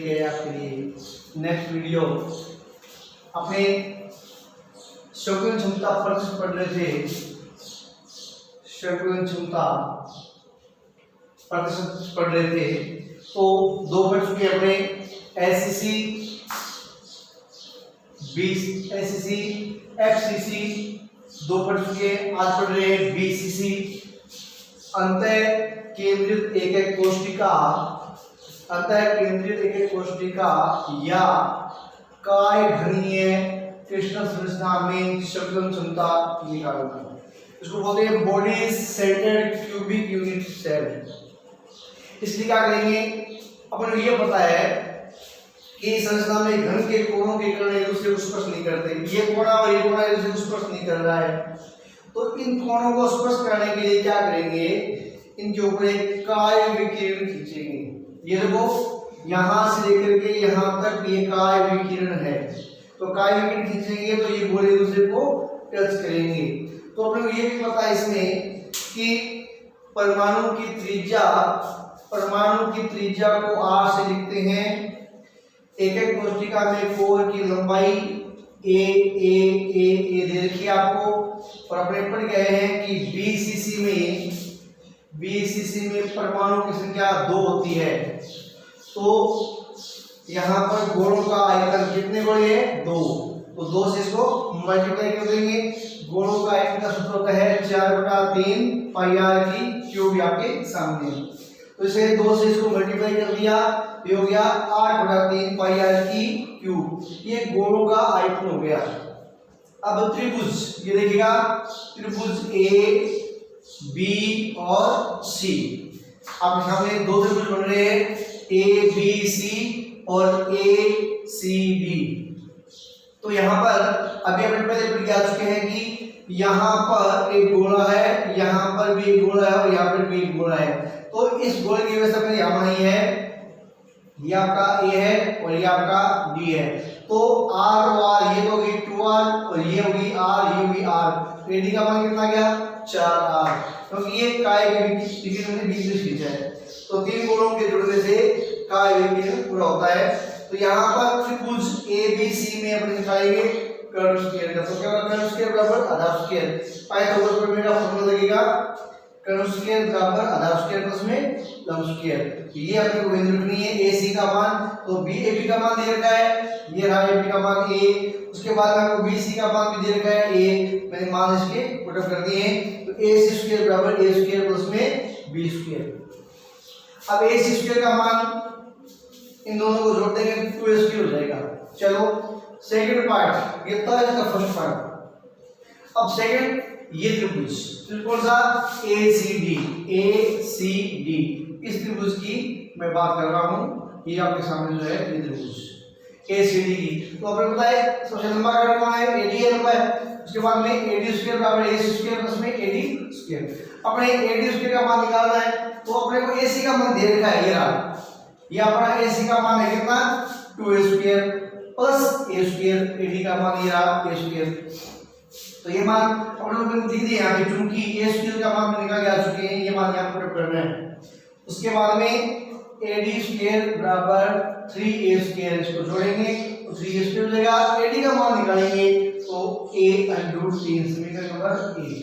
लेके आए आपके लिए नेक्स्ट वीडियो। अपने संकुलन क्षमता प्रतिशत पढ़ रहे थे, संकुलन क्षमता प्रतिशत पढ़ रहे थे, तो दो पढ़ चुके अपने एससीसी, एससीसी, एफसीसी दो पढ़ चुके। आज पढ़ रहे हैं बीसीसी, अंतः केंद्रित एक एक कोशिका, अंतः केंद्रित एक एक कोशिका या काय घनीय कृष्ण संरचना में संकुलन क्षमता निकालना। इसको बोलते हैं body centred cubic unit cell. इसलिए क्या करेंगे, अपन को ये पता है कि संरचना में घन के कोणों के कर्ण एक दूसरे को स्पर्श नहीं करते, ये कोणा और ये कोणा एक दूसरे को स्पर्श नहीं कर रहा है, तो इन कोणों को स्पर्श करने के लिए क्या करेंगे, इनके ऊपर एक काय विकिरण खींचेंगे। ये देखो यहां से लेकर के यहां तक ये काय विकिरण है, तो काय विकिरण खींचेंगे तो ये गोले एक दूसरे को टच करेंगे। तो अपने को ये भी पता है इसमें कि परमाणु की त्रिज्या, परमाणु की त्रिज्या को r से लिखते हैं। एक एक कोशिका में कोर की लंबाई ए दे रखी है आपको, और अपने पढ़ गए हैं कि बीसीसी में परमाणु की संख्या 2 होती है। तो यहाँ पर गोलों का आयतन कितने गोले हैं, 2, तो 2 से इसको मल्टीप्लाई कर देंगे। गोलों का आयतन का सूत्र होता है 4/3 पाई आर की क्यूब, आपके सामने। तो इसे 2 से इसको मल्टीप्लाई कर दिया, ये हो गया 8/3 पाई आर की क्यूब। ये गोलों का आयतन हो गया। अब त्रिभुज, ये देखिएगा त्रिभुज ए बी और सी, अब सामने दो त्रिभुज बन रहे हैं ए बी सी और ए सी बी। तो यहाँ पर अभी अपने पहले पढ़ के आ चुके हैं कि यहाँ पर एक गोला है, यहाँ पर भी एक गोला है और यहाँ पर भी एक गोला है। तो इस गोले की वजह से यहाँ नहीं है, ये आपका ए है और ये आपका बी है। तो आर और आर, ये तो होगी 2r और ये होगी आर, ये होगी आर। एडी का मान कितना गया, 4r, क्योंकि ये काय विकिरण हमने बीच में खींचा है। तो तीन गोलों के जुड़ने से काय विकिरण पूरा होता है। तो यहाँ पर त्रिभुज ए बी सी में अपन निकालेंगे कर्ण स्क्वायर का। तो क्या होगा, कर्ण स्क्वायर बराबर आधा स्क्वायर, पाइथागोरस प्रमेय का फॉर्मूला लगेगा कर्ण स्क्वायर बराबर आधा स्क्वायर प्लस में लंब स्क्वायर। ये अपने को वैल्यू रखनी है ए सी का मान, तो बी ए बी का मान दे रखा है, ये रहा ए बी का मान ए। उसके बाद में आपको बी सी का मान भी दे रखा है ए, मैंने मान इसके पुट अप कर दिए हैं। तो ए सी स्क्वायर बराबर ए स्क्वायर प्लस में बी स्क्वायर। अब ए सी स्क्वायर का मान इन दोनों को जोड़ देंगे 2a स्क्वायर हो जाएगा। चलो सेकंड पार्ट, ये था इसका फर्स्ट पार्ट। अब सेकंड, ये त्रिभुज कौन सा, ए सी डी, इस त्रिभुज की मैं बात कर रहा हूँ। ये आपके सामने जो है ये त्रिभुज ए सी डी की। तो अपने पता है सबसे लंबा कर्ण कौन है, एडी है लंबा है। उसके बाद में एडी स्क्वायर बराबर ए सी स्क्वायर प्लस में एडी स्क्वायर। अपने एडी स्क्वायर का मान निकालना है, तो अपने को ए सी का मान दे रखा है, ये रहा, ये अपना ए सी का मान है कितना, 2a स्क्वायर प्लस ए स्क्वायर। एडी का मान ये रहा ए स्क्वायर। तो ये मान अपन लोगों ने लिख दिया है, चूंकि ए स्क्वायर का मान निकाल के आ चुके हैं, ये मान यहाँ पर करना है। उसके बाद में एडी स्क्वायर बराबर 3a स्क्वायर, इसको जोड़ेंगे तो 3a स्क्वायर मिलेगा। एडी का मान निकालेंगे तो a√3, समीकरण नंबर 1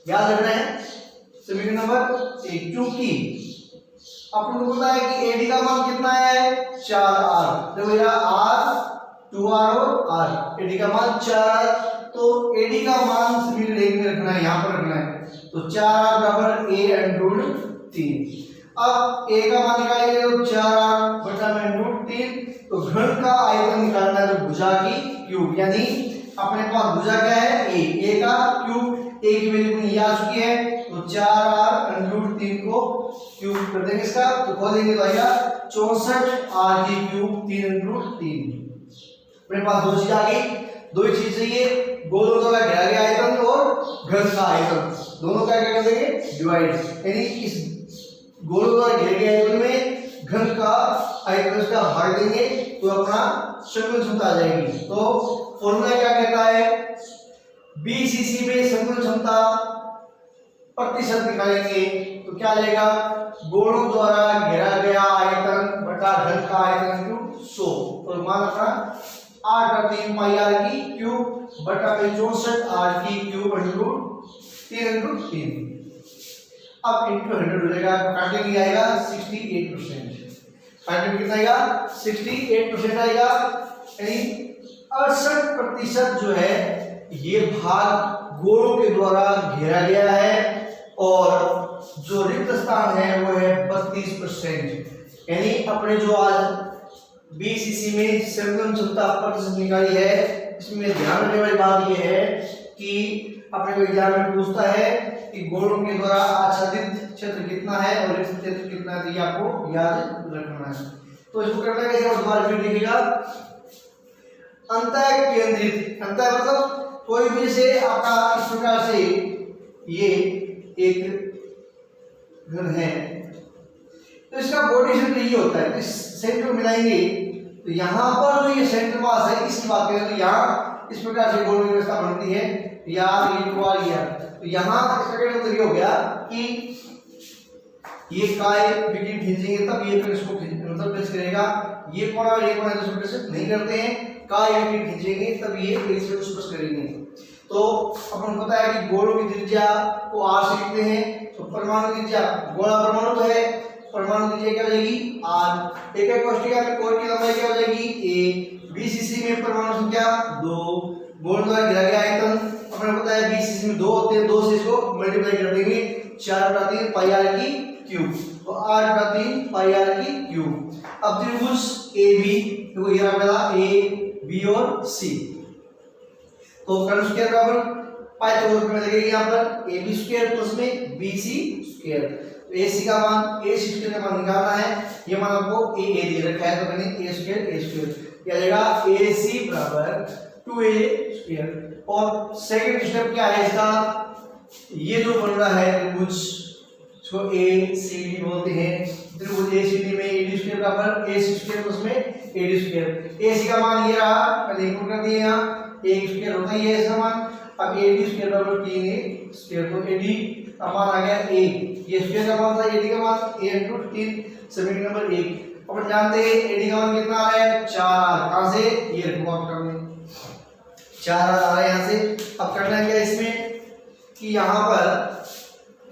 याद रखना है, समीकरण नंबर 1। क्योंकि आपको पता है कि एडी का मान कितना है, 4r, तो मेरा r 2r और r, एडी का मान 4, तो एडी का मान समीकरण 1 में रखना है, यहाँ पर रखना है। तो 4r बराबर a√3। अब a का मान निकालेंगे तो 4r बटा में √3। तो घन का आयतन निकालना है, तो भुजा की क्यूब, यानी अपने पास भुजा क्या है, a का क्यूब, a की वैल्यू अपनी आ चुकी है, तो 4r√3 को क्यूब कर देंगे इसका, तो खोलेंगे तो आएगा 64r की क्यूब 3√3। अपने पास दो चीज आ गई, दो ही चीज चाहिए, गोलों का घेरा गया आयतन और घन का आयतन, दोनों का क्या कर देंगे, डिवाइड। यानी इस गोलों का घेरे गए आयतन में घन का आयतन का भाग देंगे तो अपना संकुलन क्षमता आ जाएगी। तो फॉर्मूला क्या कहता है, बीसीसी में संकुलन क्षमता प्रतिशत निकालेंगे तो क्या आ जाएगा, गोलों द्वारा घेरा गया आयतन बटा घन का आयतन इंटू 100। तो मान अपना 8 और 3 पाई आर की क्यूब बटा 64 आर की क्यूब इंटू 3 इंटू 3। अब इंटू 100 हो जाएगा, काटेंगे आएगा 68%। काटेंगे कितना आएगा, 68% आएगा, यानी 68% जो है ये भाग गोलों के द्वारा घेरा गया है और जो रिक्त स्थान है वो है 32%। यानी अपने जो आज बीसीसी में संगम क्षमता प्रतिशत निकाली है, इसमें ध्यान रखने वाली बात यह है कि अपने को एग्जाम में पूछता है कि गोलों के द्वारा आच्छादित क्षेत्र कितना है और रिक्त क्षेत्र कितना है, ये आपको याद रखना है। तो इसको करना कैसे, और दोबारा फिर देखिएगा। अंतः केंद्रित, अंतः मतलब कोई भी से आपका इस प्रकार से ये एक घन है तो इसका बॉडी सेंटर ये होता है, इस सेंटर मिलाएंगे तो यहाँ पर जो ये सेंटर मास है इसकी बात करें तो यहाँ इस प्रकार से गोल की व्यवस्था बनती है, यार ये तो यहाँ इसका मतलब ये हो गया कि ये काय विकेट खींचेंगे तब ये फिर इसको मतलब प्रेस करेगा, ये कोना और ये कोना इसको प्रेस नहीं करते हैं, काय विकेट खींचेंगे तब ये इसको प्रेस करेंगे। तो अपन को पता है कि गोलों की त्रिज्या को r से लिखते हैं, तो परमाणु त्रिज्या, गोला परमाणु तो है, परमाणु त्रिज्या क्या हो जाएगी r। एक एक कोष्ठिका में कोर की लंबाई क्या हो जाएगी a। बीसीसी में परमाणु संख्या 2, गोल द्वारा घेरा गया आयतन अपने को पता है बीसीसी में 2 होते हैं, 2 से इसको मल्टीप्लाई कर देंगे 4/3 पाई r की क्यूब, तो 8/3 पाई r की क्यूब। अब त्रिभुज AB देखो ये रहा A B और C, तो कर्ण स्क्वायर बराबर पाइथागोरस में लगेगी यहाँ पर AB स्क्वायर प्लस में BC स्क्वायर। तो AC का मान AC स्क्वायर का मान निकालना है, ये मान आपको AA दे रखा है तो मैंने A स्क्वायर क्या आ जाएगा AC बराबर 2A स्क्वायर। और सेकंड स्टेप क्या है इसका, ये जो बन रहा है त्रिभुज इसको ACD बोलते हैं, त्रिभुज ACD में AD स्क्वायर बराबर AC स्क्वायर प्लस में AD स्क्वायर। AC का मान ये रहा, मैंने इंक्लूड कर दिया यहाँ, एक स्क्वायर होता ही है इसका मान। अब AD स्क्वायर बराबर 3A स्क्वायर, तो AD का मान आ गया A, ये स्क्वायर का मान था, AD का मान A इंटू 3, समीकरण नंबर 1। अपन जानते हैं AD का मान कितना आ रहा है 4, कहां से, ये रखो आप करने 4 आ रहा है यहाँ से। अब करना है क्या इसमें कि यहाँ पर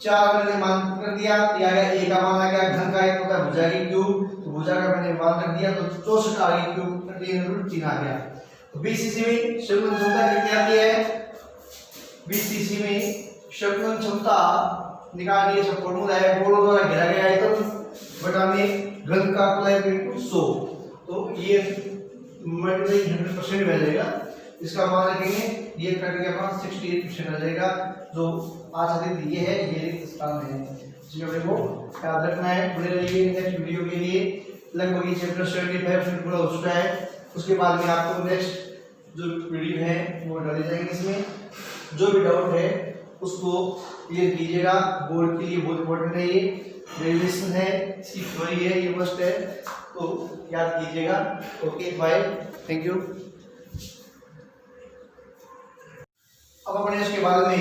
4 मैंने मान कर दिया, ये आ गया A का मान आ गया, घन का एक होता है भुजा की क्यूब, तो भुजा का मैंने मान कर दिया तो 64 आ गई क्यूब, 3 आ गया। बीसीसी में शकुन क्षमता कितनी आती है, बीसीसी में शकुन क्षमता निकालनी है, सब फॉर्मूला है, गोलों द्वारा घेरा गया है तो बटा में घन का कुल आयतन 100, तो ये मल्टीप्लाई 100% में आ जाएगा, इसका मान रखेंगे ये कट के पास 68% आ जाएगा। जो आच्छादित ये है ये रिक्त स्थान है, इसमें अपने को याद रखना है। बने रहिए नेक्स्ट वीडियो के लिए, लगभग ये चैप्टर 75% पूरा हो चुका है, उसके बाद में आपको नेक्स्ट जो वीडियो है वो डाले जाएंगे। इसमें जो भी डाउट है उसको क्लियर कीजिएगा, बोर्ड के लिए बहुत इंपॉर्टेंट है, ये ग्रेजुएशन है, इसकी थ्योरी है, ये मस्ट है, तो याद कीजिएगा। Okay bye, thank you. अब अपने इसके बाद में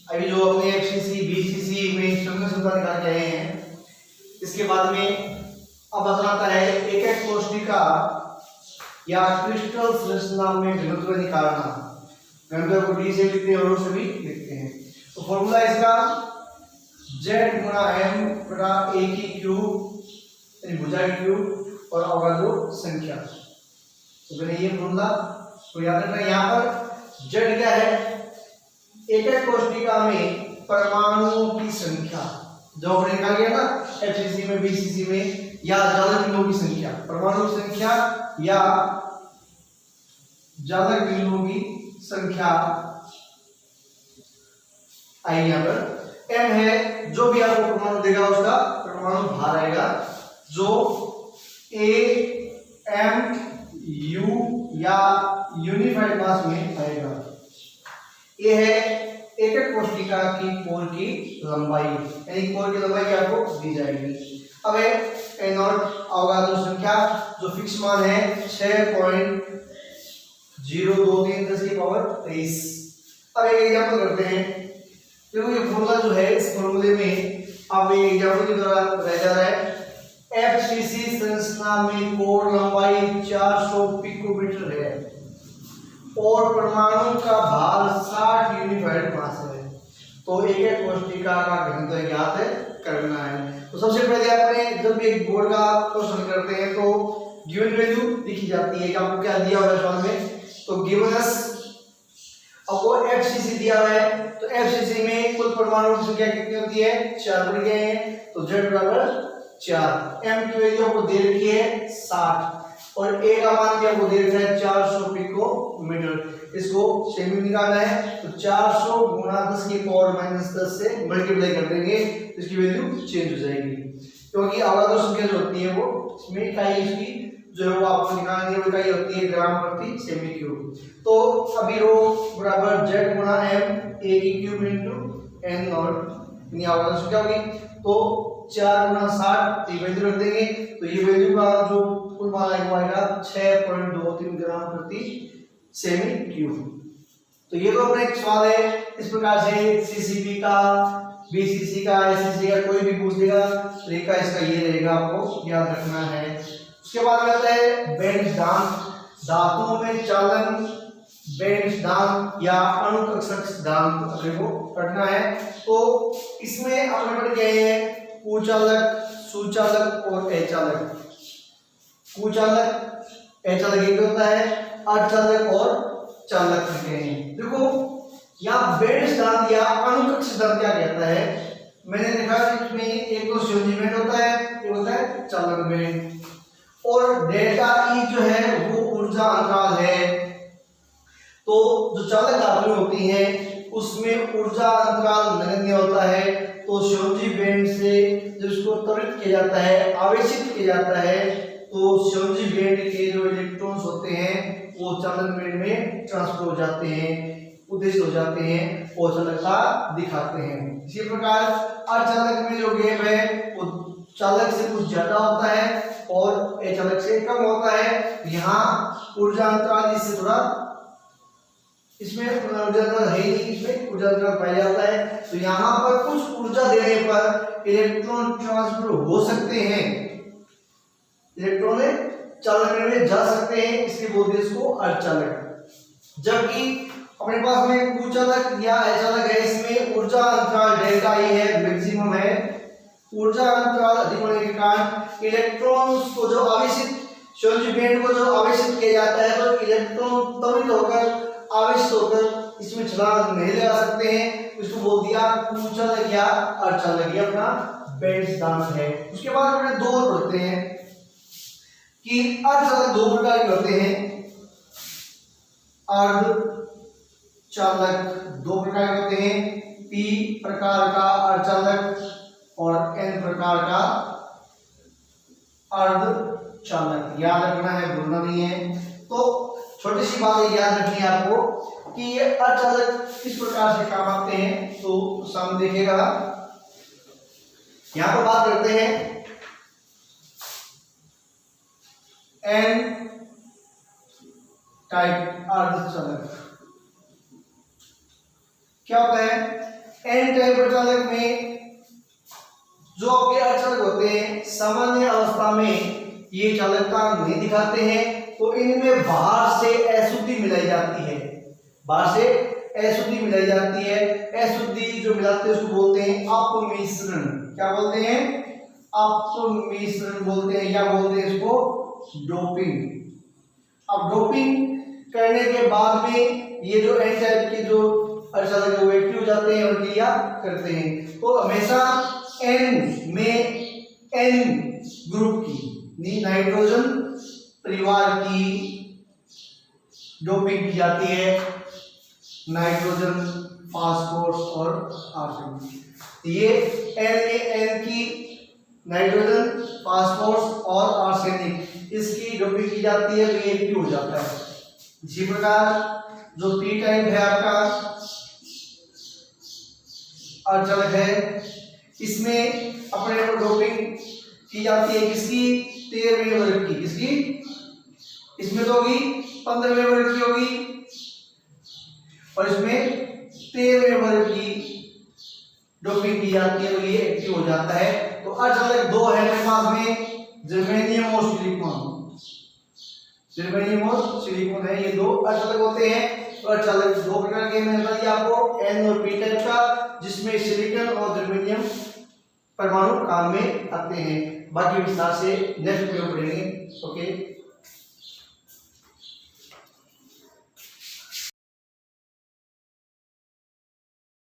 अभी जो अपने एफसीसी बीसीसी में संगम क्षमता निकाल के आए हैं, इसके बाद में अब आता है एक एक कोष्ठिका या क्रिस्टल संरचना में घनत्व निकालना। घनत्व को डी से लिखते हैं और से भी लिखते हैं, तो फॉर्मूला इसका z गुणा m बटा a की क्यूब यानी भुजा की क्यूब और अवगाद्रो संख्या। तो मैंने ये फॉर्मूला तो याद रखना, यहाँ पर z क्या है, एक एक कोष्ठिका में परमाणुओं की संख्या जो हमने निकाल लिया ना एफसीसी में बीसीसी में, या ज्यादा बिंदुओं की संख्या, परमाणु की संख्या या ज्यादा बिंदुओं की संख्या आई यहाँ पर। m है जो भी आपको परमाणु देगा उसका परमाणु भार आएगा, जो a m u या यूनिफाइड मास में आएगा। ये है एक एक कोष्ठिका की कोर की लंबाई, यानी कोर की लंबाई क्या आपको दी जाएगी। अब है ए नॉट अवगाद्रो संख्या जो फिक्स मान है 6.023 10 की पावर 23। अब एक एग्जांपल करते हैं, देखो ये फॉर्मूला जो है इस फॉर्मूले में अब ये एग्जाम्पल के दौरान बताया जा रहा है एफसीसी संरचना में कोर लंबाई 400 पिकोमीटर है और परमाणु का भार 60 यूनिफाइड मास है। तो एक एक कोशिका का घनत्व ज्ञात करना है। तो सबसे पहले आपने जब भी एक बोर्ड का क्वेश्चन करते हैं तो गिवन वैल्यू लिखी जाती है कि आपको क्या दिया हुआ है सवाल में। तो गिवन अस आपको एफसीसी दिया हुआ है, तो एफसीसी में कुल परमाणु की संख्या कितनी होती है 4 बढ़ गए हैं, तो Z बराबर 4। m की वैल्यू आपको दे रखी है 60 और a का मान भी आपको दे रखा है 400 पिकोमीटर। इसको सेमी निकालना है तो 400 गुणा 10 की पावर -10 से मल्टीप्लाई कर देंगे तो इसकी वैल्यू चेंज हो जाएगी, क्योंकि आवर्त संख्या जो होती है वो इसमें इकाई इसकी जो है वो आपको निकालनी है, वो इकाई होती है ग्राम प्रति सेमी क्यूब। तो अभी रो बराबर Z गुणा m a की क्यूब इनटू n नॉट यानी आवर्त संख्या होगी। तो 4 गुणा 60 ये वैल्यू रख देंगे तो ये वैल्यू का जो कुल मान आएगा 6.23 ग्राम प्रति सेमी क्यूब। तो ये तो अपना एक सवाल है। इस प्रकार से सीसीपी का, बीसीसी का, एससीसी का कोई भी पूछ देगा तरीका इसका ये रहेगा, आपको याद रखना है। उसके बाद आता है बैंड सिद्धांत, धातुओं में चालन बैंड सिद्धांत या अणुकक्षक सिद्धांत अपने को पढ़ना है। तो इसमें अपने पढ़ गए हैं कुचालक, सुचालक और अचालक। कुचालक अचालक एक होता है, अर्धचालक और चालक कहते हैं। देखो यहाँ बैंड सिद्धांत या अणुकक्षक सिद्धांत क्या कहता है, मैंने देखा इसमें एक तो संयोजी बैंड होता है, एक होता है चालक बैंड, और डेल्टा ई जो है वो ऊर्जा अंतराल है। तो जो चालक धातुएं होती हैं उसमें ऊर्जा अंतराल नगण्य होता है, तो संयोजी बैंड से जब इसको त्वरित किया जाता है, आवेशित किया जाता है, तो संयोजी बैंड के जो इलेक्ट्रॉन्स होते हैं वो चालक बैंड में ट्रांसफर हो जाते हैं, उद्देश्य हो जाते हैं और चालकता दिखाते हैं। इसी प्रकार अर्धचालक में जो गैप है वो चालक से कुछ ज्यादा होता है और अचालक से कम होता है। यहाँ ऊर्जा अंतराल इससे थोड़ा, इसमें ऊर्जा अंतराल है नहीं, इसमें ऊर्जा अंतराल पाया जाता है। तो यहाँ पर कुछ ऊर्जा देने पर इलेक्ट्रॉन ट्रांसफर हो सकते हैं, इलेक्ट्रॉन चालक में जा सकते हैं, इसलिए बोलते हैं इसको अर्धचालक। जबकि अपने पास में कुचालक या अचालक है, इसमें ऊर्जा अंतराल डेल्टा ई है, मैक्सिमम है। ऊर्जा अंतराल अधिक होने के कारण इलेक्ट्रॉन्स को जो आवेशित, संयोजी बैंड को जो आवेशित किया जाता है तो इलेक्ट्रॉन त्वरित होकर, आवेशित होकर इसमें छलांग नहीं लगा सकते हैं। इसको बोल दिया कुचालक या अर्धचालक, ये अपना बैंड सिद्धांत है। उसके बाद अपने दो और पढ़ते हैं कि अर्धचालक दो प्रकार के होते हैं। अर्धचालक दो प्रकार के होते हैं, पी प्रकार का अर्धचालक और एन प्रकार का अर्धचालक। याद रखना है, भूलना नहीं है। तो छोटी सी बात याद रखनी है आपको कि ये अर्धचालक किस प्रकार से काम आते हैं, तो सामने देखिएगा। यहां पर बात करते हैं एन टाइप अर्धचालक। क्या होता है एन टाइप अर्धचालक में जो आपके अर्धचालक होते हैं सामान्य अवस्था में ये चालकता नहीं दिखाते हैं, तो इनमें बाहर से अशुद्धि मिलाई जाती है, बाहर से अशुद्धि मिलाई जाती है। अशुद्धि जो मिलाते हैं उसको बोलते हैं अपमिश्रण। क्या बोलते हैं? अपमिश्रण बोलते हैं, या बोलते हैं इसको डोपिंग। अब डोपिंग करने के बाद में ये जो एन टाइप के जो अर्धचालक वो एक्टिव हो जाते हैं और क्रिया करते हैं। तो हमेशा एन में एन ग्रुप की, नाइट्रोजन परिवार की डोपिंग की जाती है, नाइट्रोजन, फास्फोरस और आर्सेनिक। ये एन में एन की नाइट्रोजन, फास्फोरस और आर्सेनिक इसकी डोपिंग की जाती है, तो ये एक्टिव हो जाता है। इसी प्रकार जो पी टाइप है आपका अर्धचालक है, इसमें अपने को डोपिंग की जाती है किसकी? 13वें वर्ग की। किसकी? इसमें तो होगी 15वें वर्ग की होगी और इसमें 13वें वर्ग की डोपिंग की जाती है और ये एक्टिव हो जाता है। तो अर्धचालक दो है मेरे पास में, जर्मेनियम और सिलिकॉन। जर्मेनियम और सिलिकॉन है, ये दो अर्धचालक होते हैं। तो अर्धचालक दो प्रकार के मैंने बताया आपको, एन और पी टाइप का, जिसमें सिलिकॉन और जर्मेनियम परमाणु काम में आते हैं। बाकी विस्तार से नेक्स्ट वीडियो पढ़ेंगे। ओके।